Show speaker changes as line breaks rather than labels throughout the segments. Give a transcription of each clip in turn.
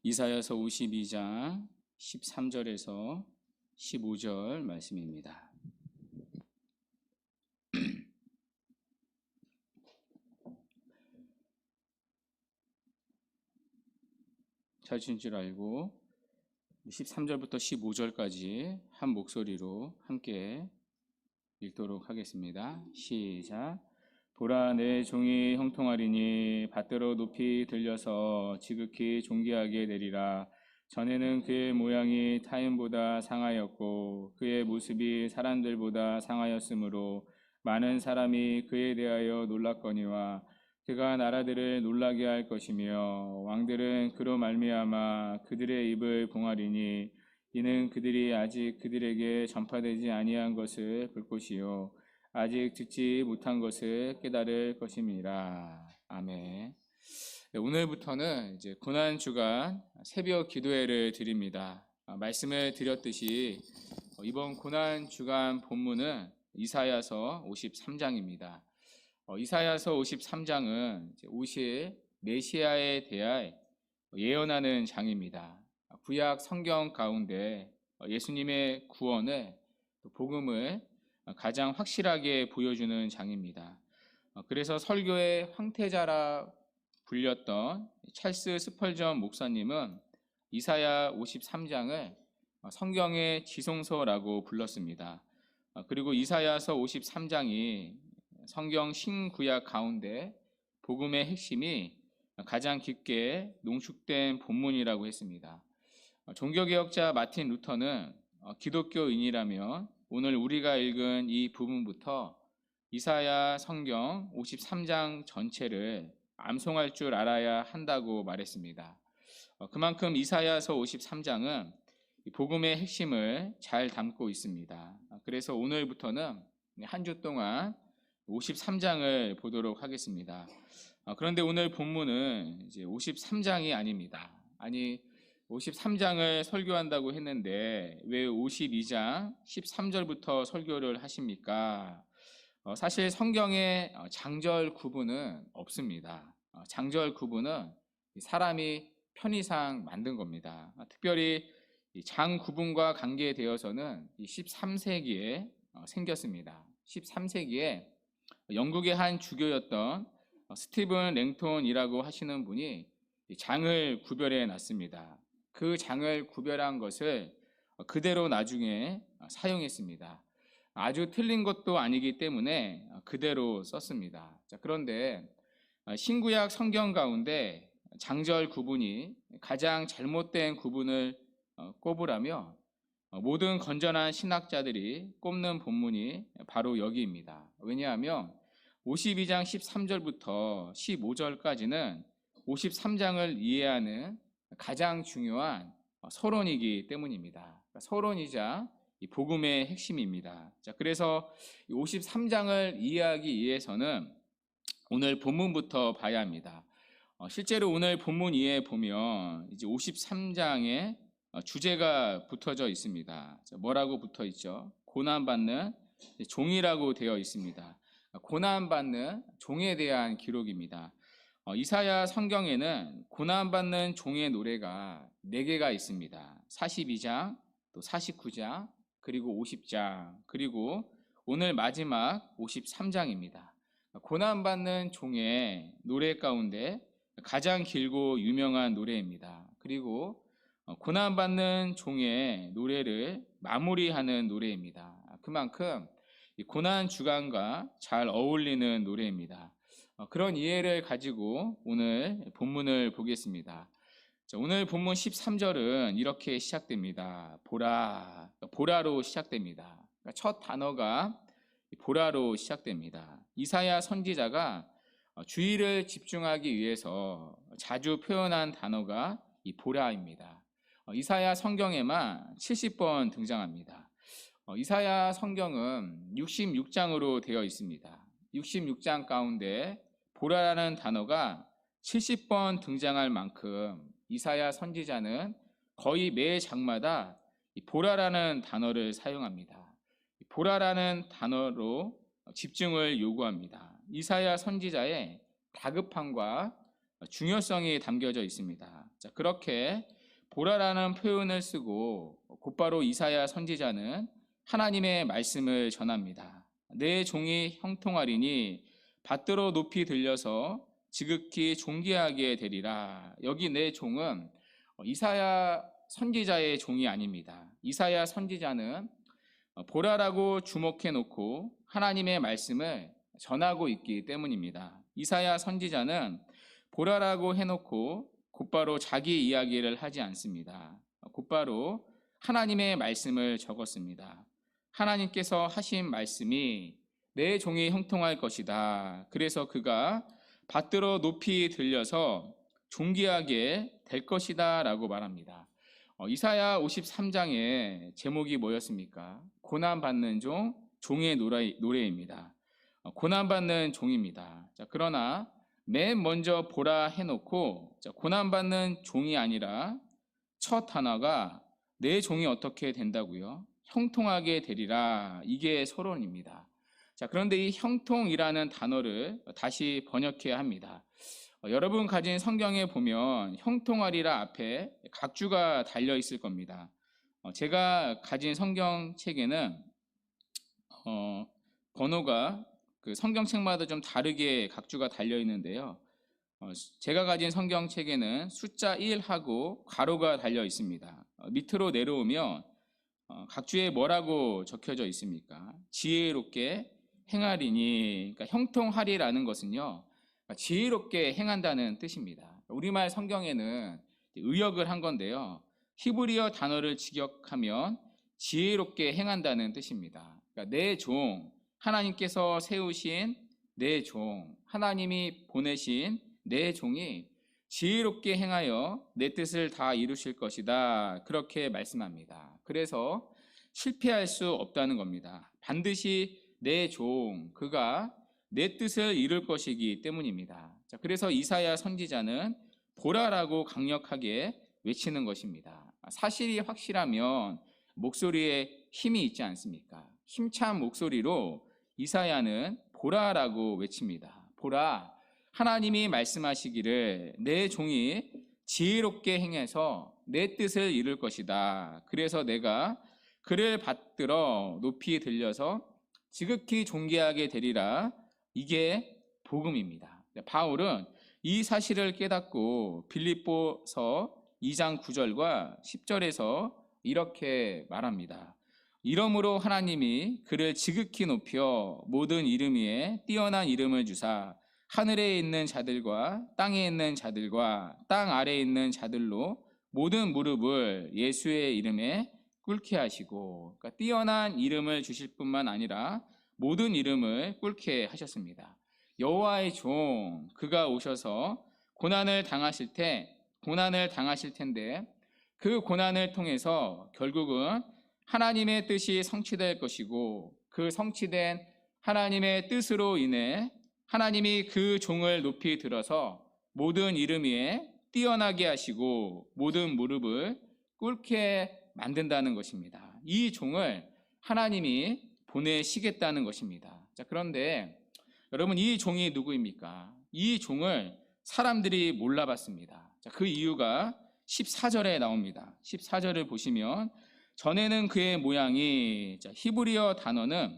이사야서 52장 13절에서 15절 말씀입니다. 찾으신 줄 알고 13절부터 15절까지 한 목소리로 함께 읽도록 하겠습니다. 시작. 보라, 내 종이 형통하리니 밭대로 높이 들려서 지극히 존귀하게 되리라. 전에는 그의 모양이 타인보다 상하였고 그의 모습이 사람들보다 상하였으므로 많은 사람이 그에 대하여 놀랐거니와 그가 나라들을 놀라게 할 것이며 왕들은 그로 말미암아 그들의 입을 봉하리니 이는 그들이 아직 그들에게 전파되지 아니한 것을 볼 것이요 아직 듣지 못한 것을 깨달을 것임이라. 아멘. 네, 오늘부터는 이제 고난 주간 새벽 기도회를 드립니다. 말씀을 드렸듯이 이번 고난 주간 본문은 이사야서 53장입니다. 이사야서 53장은 오실 메시아에 대하여 예언하는 장입니다. 구약 성경 가운데 예수님의 구원을, 복음을 가장 확실하게 보여주는 장입니다. 그래서 설교의 황태자라 불렸던 찰스 스펄전 목사님은 이사야 53장을 성경의 지성서라고 불렀습니다. 그리고 이사야서 53장이 성경 신구약 가운데 복음의 핵심이 가장 깊게 농축된 본문이라고 했습니다. 종교개혁자 마틴 루터는 기독교인이라면 오늘 우리가 읽은 이 부분부터 이사야 성경 53장 전체를 암송할 줄 알아야 한다고 말했습니다. 그만큼 이사야서 53장은 복음의 핵심을 잘 담고 있습니다. 그래서 오늘부터는 한 주 동안 53장을 보도록 하겠습니다. 그런데 오늘 본문은 이제 53장이 아닙니다. 아니 53장을 설교한다고 했는데 왜 52장 13절부터 설교를 하십니까? 사실 성경에 장절 구분은 없습니다. 장절 구분은 사람이 편의상 만든 겁니다. 특별히 장 구분과 관계되어서는 13세기에 생겼습니다. 13세기에 영국의 한 주교였던 스티븐 랭톤이라고 하시는 분이 장을 구별해 놨습니다. 그 장을 구별한 것을 그대로 나중에 사용했습니다. 아주 틀린 것도 아니기 때문에 그대로 썼습니다. 그런데 신구약 성경 가운데 장절 구분이 가장 잘못된 구분을 꼽으라며 모든 건전한 신학자들이 꼽는 본문이 바로 여기입니다. 왜냐하면 52장 13절부터 15절까지는 53장을 이해하는 가장 중요한 서론이기 때문입니다. 서론이자 복음의 핵심입니다. 그래서 53장을 이해하기 위해서는 오늘 본문부터 봐야 합니다. 실제로 오늘 본문 이해에 보면 이제 53장에 주제가 붙어져 있습니다. 뭐라고 붙어 있죠? 고난받는 종이라고 되어 있습니다. 고난받는 종에 대한 기록입니다. 이사야 성경에는 고난받는 종의 노래가 4개가 있습니다. 42장, 또 49장, 그리고 50장, 그리고 오늘 마지막 53장입니다. 고난받는 종의 노래 가운데 가장 길고 유명한 노래입니다. 그리고 고난받는 종의 노래를 마무리하는 노래입니다. 그만큼 고난 주간과 잘 어울리는 노래입니다. 그런 이해를 가지고 오늘 본문을 보겠습니다. 오늘 본문 13절은 이렇게 시작됩니다. 보라, 보라로 시작됩니다. 첫 단어가 보라로 시작됩니다. 이사야 선지자가 주의를 집중하기 위해서 자주 표현한 단어가 이 보라입니다. 이사야 성경에만 70번 등장합니다. 이사야 성경은 66장으로 되어 있습니다. 66장 가운데 보라라는 단어가 70번 등장할 만큼 이사야 선지자는 거의 매 장마다 보라라는 단어를 사용합니다. 보라라는 단어로 집중을 요구합니다. 이사야 선지자의 다급함과 중요성이 담겨져 있습니다. 그렇게 보라라는 표현을 쓰고 곧바로 이사야 선지자는 하나님의 말씀을 전합니다. 내 종이 형통하리니 받들어 높이 들려서 지극히 존귀하게 되리라. 여기 내 종은 이사야 선지자의 종이 아닙니다. 이사야 선지자는 보라라고 주목해 놓고 하나님의 말씀을 전하고 있기 때문입니다. 이사야 선지자는 보라라고 해놓고 곧바로 자기 이야기를 하지 않습니다. 곧바로 하나님의 말씀을 적었습니다. 하나님께서 하신 말씀이 내 종이 형통할 것이다. 그래서 그가 받들어 높이 들려서 존귀하게 될 것이다 라고 말합니다. 이사야 53장의 제목이 뭐였습니까? 고난받는 종, 종의 노래입니다. 고난받는 종입니다. 그러나 맨 먼저 보라 해놓고 고난받는 종이 아니라 첫 단어가 내 종이 어떻게 된다고요? 형통하게 되리라. 이게 서론입니다. 그런데 이 형통이라는 단어를 다시 번역해야 합니다. 여러분 가진 성경에 보면 형통하리라 앞에 각주가 달려 있을 겁니다. 제가 가진 성경책에는 번호가 그 성경책마다 좀 다르게 각주가 달려 있는데요. 제가 가진 성경책에는 숫자 1하고 괄호가 달려 있습니다. 밑으로 내려오면 각주에 뭐라고 적혀져 있습니까? 지혜롭게 행하리니. 그러니까 형통하리라는 것은요, 지혜롭게 행한다는 뜻입니다. 우리말 성경에는 의역을 한 건데요, 히브리어 단어를 직역하면 지혜롭게 행한다는 뜻입니다. 그러니까 내 종, 하나님께서 세우신 내 종, 하나님이 보내신 내 종이 지혜롭게 행하여 내 뜻을 다 이루실 것이다. 그렇게 말씀합니다. 그래서 실패할 수 없다는 겁니다. 반드시 내 종, 그가 내 뜻을 이룰 것이기 때문입니다. 그래서 이사야 선지자는 보라라고 강력하게 외치는 것입니다. 사실이 확실하면 목소리에 힘이 있지 않습니까? 힘찬 목소리로 이사야는 보라라고 외칩니다. 보라, 하나님이 말씀하시기를 내 종이 지혜롭게 행해서 내 뜻을 이룰 것이다. 그래서 내가 그를 받들어 높이 들려서 지극히 존귀하게 되리라. 이게 복음입니다. 바울은 이 사실을 깨닫고 빌립보서 2장 9절과 10절에서 이렇게 말합니다. 이러므로 하나님이 그를 지극히 높여 모든 이름 위에 뛰어난 이름을 주사 하늘에 있는 자들과 땅에 있는 자들과 땅 아래에 있는 자들로 모든 무릎을 예수의 이름에 꿇게 하시고, 그러니까 뛰어난 이름을 주실 뿐만 아니라 모든 이름을 꿇게 하셨습니다. 여호와의 종, 그가 오셔서 고난을 당하실 텐데 그 고난을 통해서 결국은 하나님의 뜻이 성취될 것이고, 그 성취된 하나님의 뜻으로 인해 하나님이 그 종을 높이 들어서 모든 이름 위에 뛰어나게 하시고 모든 무릎을 꿇게 만든다는 것입니다. 이 종을 하나님이 보내시겠다는 것입니다. 그런데 여러분, 이 종이 누구입니까? 이 종을 사람들이 몰라봤습니다. 그 이유가 14절에 나옵니다. 14절을 보시면 전에는 그의 모양이, 히브리어 단어는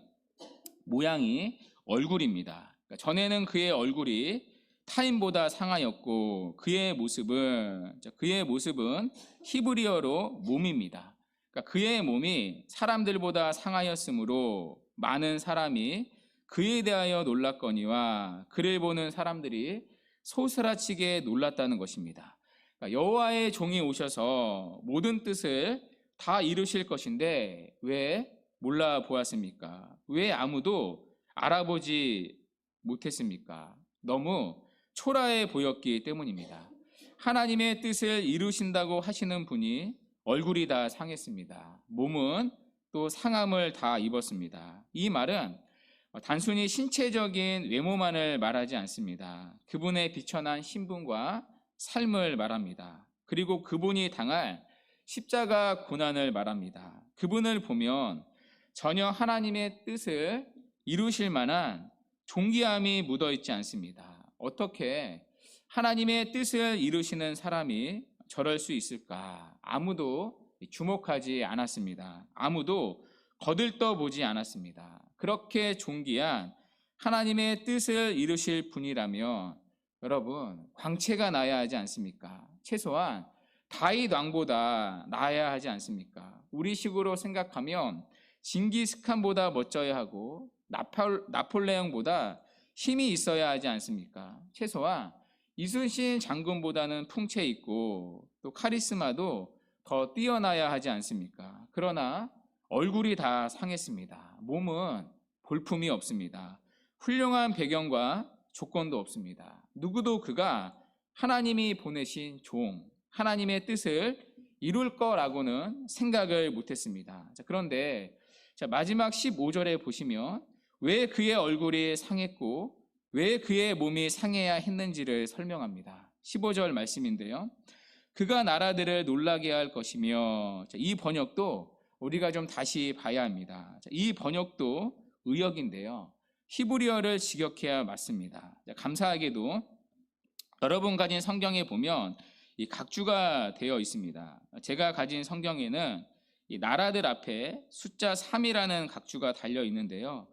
모양이 얼굴입니다. 전에는 그의 얼굴이 타인보다 상하였고 그의 모습은 히브리어로 몸입니다. 그의 몸이 사람들보다 상하였으므로 많은 사람이 그에 대하여 놀랐거니와 그를 보는 사람들이 소스라치게 놀랐다는 것입니다. 여호와의 종이 오셔서 모든 뜻을 다 이루실 것인데 왜 몰라 보았습니까? 왜 아무도 알아보지 못했습니까? 너무 초라해 보였기 때문입니다. 하나님의 뜻을 이루신다고 하시는 분이 얼굴이 다 상했습니다. 몸은 또 상함을 다 입었습니다. 이 말은 단순히 신체적인 외모만을 말하지 않습니다. 그분의 비천한 신분과 삶을 말합니다. 그리고 그분이 당할 십자가 고난을 말합니다. 그분을 보면 전혀 하나님의 뜻을 이루실 만한 존귀함이 묻어 있지 않습니다. 어떻게 하나님의 뜻을 이루시는 사람이 저럴 수 있을까? 아무도 주목하지 않았습니다. 아무도 거들떠보지 않았습니다. 그렇게 존귀한 하나님의 뜻을 이루실 분이라면 여러분 광채가 나야 하지 않습니까? 최소한 다윗 왕보다 나아야 하지 않습니까? 우리식으로 생각하면 징기스칸보다 멋져야 하고 나폴레옹보다 힘이 있어야 하지 않습니까? 최소한 이순신 장군보다는 풍채 있고 또 카리스마도 더 뛰어나야 하지 않습니까? 그러나 얼굴이 다 상했습니다. 몸은 볼품이 없습니다. 훌륭한 배경과 조건도 없습니다. 누구도 그가 하나님이 보내신 종, 하나님의 뜻을 이룰 거라고는 생각을 못했습니다. 그런데 마지막 15절에 보시면 왜 그의 얼굴이 상했고 왜 그의 몸이 상해야 했는지를 설명합니다. 15절 말씀인데요. 그가 나라들을 놀라게 할 것이며, 이 번역도 우리가 좀 다시 봐야 합니다. 이 번역도 의역인데요. 히브리어를 직역해야 맞습니다. 감사하게도 여러분 가진 성경에 보면 이 각주가 되어 있습니다. 제가 가진 성경에는 이 나라들 앞에 숫자 3이라는 각주가 달려 있는데요.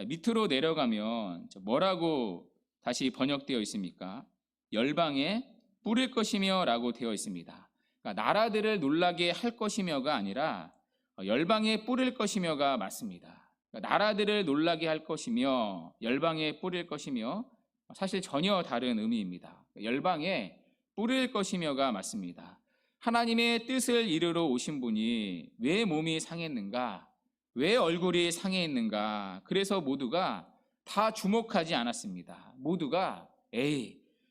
밑으로 내려가면 뭐라고 다시 번역되어 있습니까? 열방에 뿌릴 것이며 라고 되어 있습니다. 그러니까 나라들을 놀라게 할 것이며가 아니라 열방에 뿌릴 것이며가 맞습니다. 그러니까 나라들을 놀라게 할 것이며 열방에 뿌릴 것이며 사실 전혀 다른 의미입니다. 열방에 뿌릴 것이며가 맞습니다. 하나님의 뜻을 이루러 오신 분이 왜 몸이 상했는가? 왜 얼굴이 상해 있는가? 그래서 모두가 다 주목하지 않았습니다. 모두가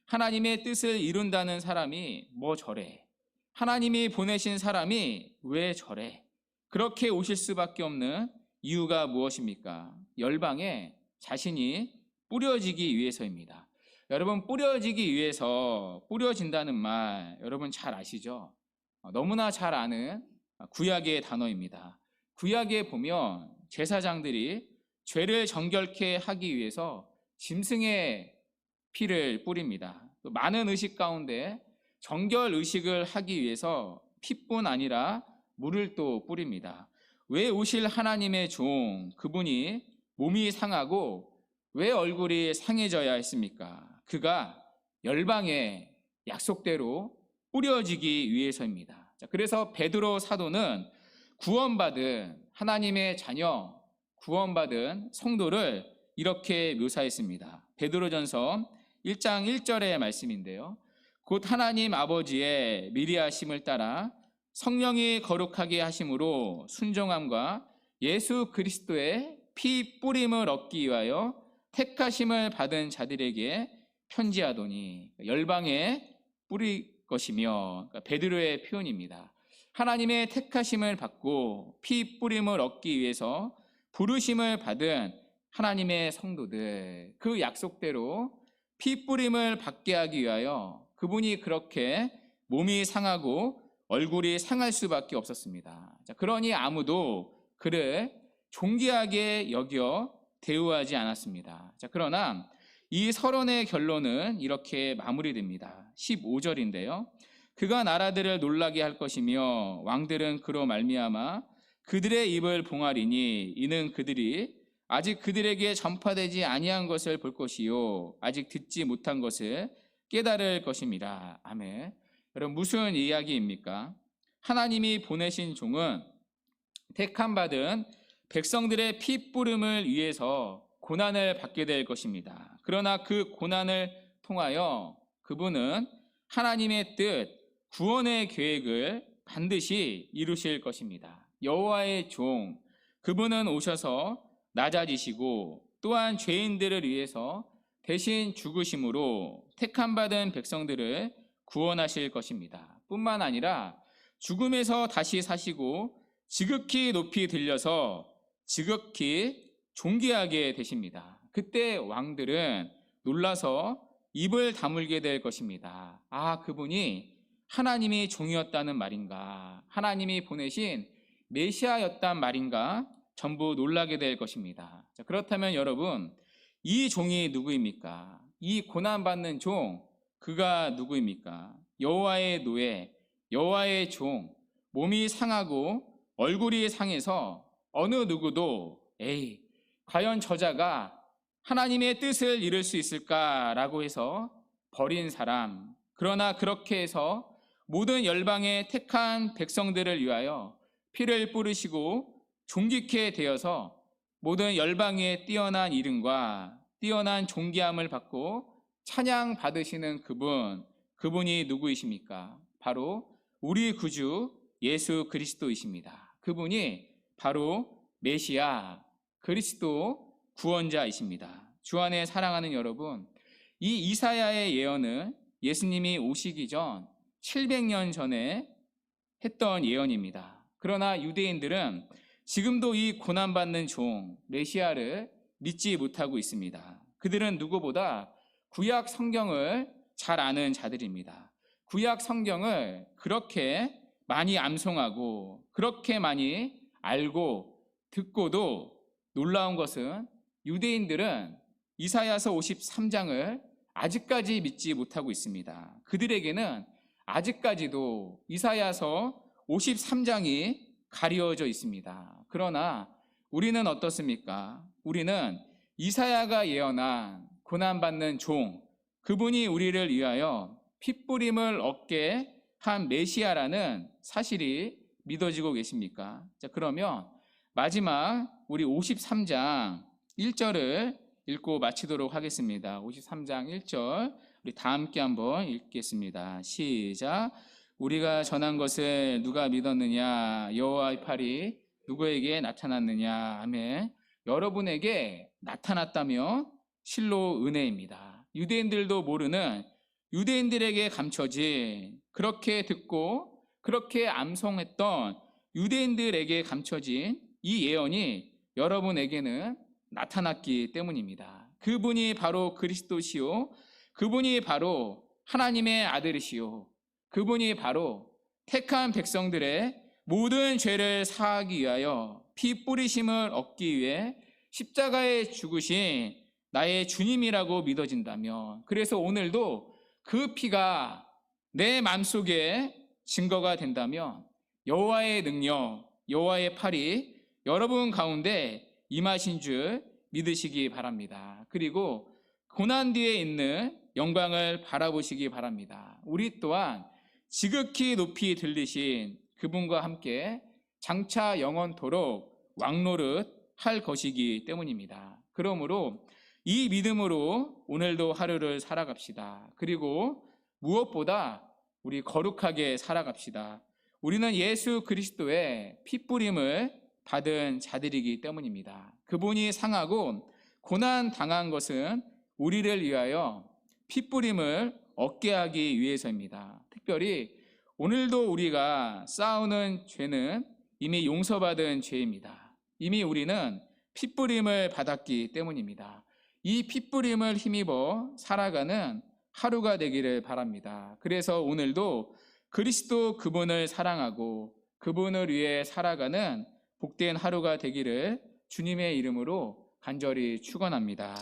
하나님의 뜻을 이룬다는 사람이 뭐 저래? 하나님이 보내신 사람이 왜 저래? 그렇게 오실 수밖에 없는 이유가 무엇입니까? 열방에 자신이 뿌려지기 위해서입니다. 여러분, 뿌려지기 위해서 뿌려진다는 말 여러분 잘 아시죠? 너무나 잘 아는 구약의 단어입니다. 구약에 보면 제사장들이 죄를 정결케 하기 위해서 짐승의 피를 뿌립니다. 또 많은 의식 가운데 정결 의식을 하기 위해서 피뿐 아니라 물을 또 뿌립니다. 왜 오실 하나님의 종, 그분이 몸이 상하고 왜 얼굴이 상해져야 했습니까? 그가 열방의 약속대로 뿌려지기 위해서입니다. 그래서 베드로 사도는 구원받은 하나님의 자녀, 구원받은 성도를 이렇게 묘사했습니다. 베드로전서 1장 1절의 말씀인데요. 곧 하나님 아버지의 미리하심을 따라 성령이 거룩하게 하심으로 순종함과 예수 그리스도의 피 뿌림을 얻기 위하여 택하심을 받은 자들에게 편지하더니, 열방에 뿌릴 것이며, 베드로의 표현입니다. 하나님의 택하심을 받고 피 뿌림을 얻기 위해서 부르심을 받은 하나님의 성도들, 그 약속대로 피 뿌림을 받게 하기 위하여 그분이 그렇게 몸이 상하고 얼굴이 상할 수밖에 없었습니다. 그러니 아무도 그를 존귀하게 여겨 대우하지 않았습니다. 그러나 이 서론의 결론은 이렇게 마무리됩니다. 15절인데요. 그가 나라들을 놀라게 할 것이며 왕들은 그로 말미암아 그들의 입을 봉하리니 이는 그들이 아직 그들에게 전파되지 아니한 것을 볼 것이요 아직 듣지 못한 것을 깨달을 것입니다. 아멘. 여러분, 무슨 이야기입니까? 하나님이 보내신 종은 택함 받은 백성들의 피 뿌림을 위해서 고난을 받게 될 것입니다. 그러나 그 고난을 통하여 그분은 하나님의 뜻, 구원의 계획을 반드시 이루실 것입니다. 여호와의 종, 그분은 오셔서 낮아지시고 또한 죄인들을 위해서 대신 죽으심으로 택함 받은 백성들을 구원하실 것입니다. 뿐만 아니라 죽음에서 다시 사시고 지극히 높이 들려서 지극히 존귀하게 되십니다. 그때 왕들은 놀라서 입을 다물게 될 것입니다. 아, 그분이 하나님이 종이었다는 말인가? 하나님이 보내신 메시아였단 말인가? 전부 놀라게 될 것입니다. 자, 그렇다면 여러분, 이 종이 누구입니까? 이 고난받는 종, 그가 누구입니까? 여호와의 노예, 여호와의 종, 몸이 상하고 얼굴이 상해서 어느 누구도 에이, 과연 저자가 하나님의 뜻을 이룰 수 있을까라고 해서 버린 사람, 그러나 그렇게 해서 모든 열방의 택한 백성들을 위하여 피를 뿌리시고 존귀케 되어서 모든 열방의 뛰어난 이름과 뛰어난 존귀함을 받고 찬양 받으시는 그분이 누구이십니까? 바로 우리 구주 예수 그리스도이십니다. 그분이 바로 메시아 그리스도 구원자이십니다. 주 안에 사랑하는 여러분, 이 이사야의 예언은 예수님이 오시기 전 700년 전에 했던 예언입니다. 그러나 유대인들은 지금도 이 고난받는 종 메시아를 믿지 못하고 있습니다. 그들은 누구보다 구약 성경을 잘 아는 자들입니다. 구약 성경을 그렇게 많이 암송하고 그렇게 많이 알고 듣고도 놀라운 것은 유대인들은 이사야서 53장을 아직까지 믿지 못하고 있습니다. 그들에게는 아직까지도 이사야서 53장이 가려져 있습니다. 그러나 우리는 어떻습니까? 우리는 이사야가 예언한 고난받는 종, 그분이 우리를 위하여 핏부림을 얻게 한 메시아라는 사실이 믿어지고 계십니까? 자, 그러면 마지막 우리 53장 1절을 읽고 마치도록 하겠습니다. 53장 1절 우리 다 함께 한번 읽겠습니다. 시작. 우리가 전한 것을 누가 믿었느냐? 여호와의 팔이 누구에게 나타났느냐? 아멘. 여러분에게 나타났다면 실로 은혜입니다. 유대인들도 모르는 유대인들에게 감춰진, 그렇게 듣고 그렇게 암송했던 유대인들에게 감춰진 이 예언이 여러분에게는 나타났기 때문입니다. 그분이 바로 그리스도시요, 그분이 바로 하나님의 아들이시요, 그분이 바로 택한 백성들의 모든 죄를 사하기 위하여 피 뿌리심을 얻기 위해 십자가에 죽으신 나의 주님이라고 믿어진다면, 그래서 오늘도 그 피가 내 마음속에 증거가 된다면 여호와의 능력, 여호와의 팔이 여러분 가운데 임하신 줄 믿으시기 바랍니다. 그리고 고난 뒤에 있는 영광을 바라보시기 바랍니다. 우리 또한 지극히 높이 들리신 그분과 함께 장차 영원토록 왕노릇 할 것이기 때문입니다. 그러므로 이 믿음으로 오늘도 하루를 살아갑시다. 그리고 무엇보다 우리 거룩하게 살아갑시다. 우리는 예수 그리스도의 핏부림을 받은 자들이기 때문입니다. 그분이 상하고 고난 당한 것은 우리를 위하여 핏부림을 얻게 하기 위해서입니다. 특별히 오늘도 우리가 싸우는 죄는 이미 용서받은 죄입니다. 이미 우리는 핏부림을 받았기 때문입니다. 이 핏부림을 힘입어 살아가는 하루가 되기를 바랍니다. 그래서 오늘도 그리스도 그분을 사랑하고 그분을 위해 살아가는 복된 하루가 되기를 주님의 이름으로 간절히 축원합니다.